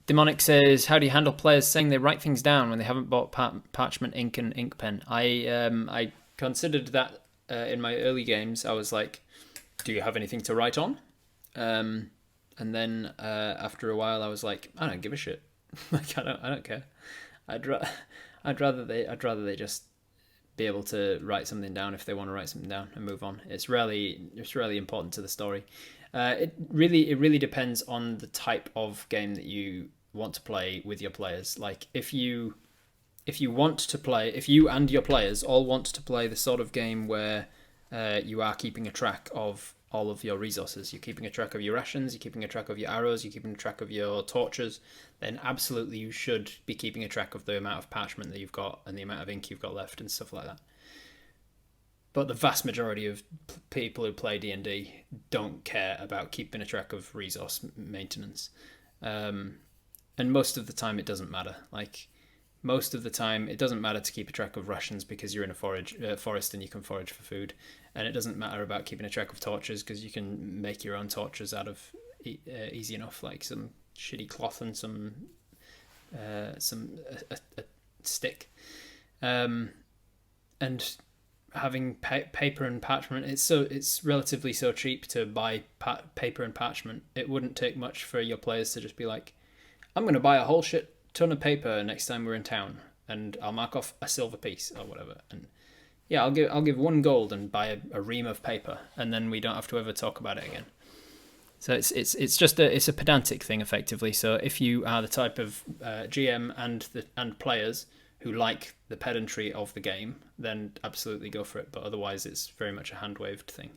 Demonic says, "How do you handle players saying they write things down when they haven't bought parchment ink and ink pen?" I considered that in my early games. I was like, "Do you have anything to write on?" Um, and then after a while, I was like, "I don't give a shit. Like I don't care. I'd ra- I'd rather they just be able to write something down if they want to write something down and move on. It's really important to the story. It really depends on the type of game that you want to play with your players. Like if you want to play, if you and your players all want to play the sort of game where you are keeping a track of all of your resources, you're keeping a track of your rations, you're keeping a track of your arrows, you're keeping a track of your torches, then absolutely you should be keeping a track of the amount of parchment that you've got and the amount of ink you've got left and stuff like that. But the vast majority of people who play D&D don't care about keeping a track of resource maintenance. Um, and most of the time it doesn't matter. Like most of the time it doesn't matter to keep a track of rations because you're in a forest and you can forage for food, and it doesn't matter about keeping a track of torches because you can make your own torches out of easy enough, like some shitty cloth and some a stick. um, and having paper and parchment, it's relatively so cheap to buy paper and parchment. It wouldn't take much for your players to just be like, I'm going to buy a whole shit ton of paper next time we're in town, and I'll mark off a silver piece or whatever. And yeah, I'll give 1 gold and buy a ream of paper, and then we don't have to ever talk about it again. So it's just it's a pedantic thing effectively. So if you are the type of GM and players who like the pedantry of the game, then absolutely go for it. But otherwise, it's very much a hand waved thing.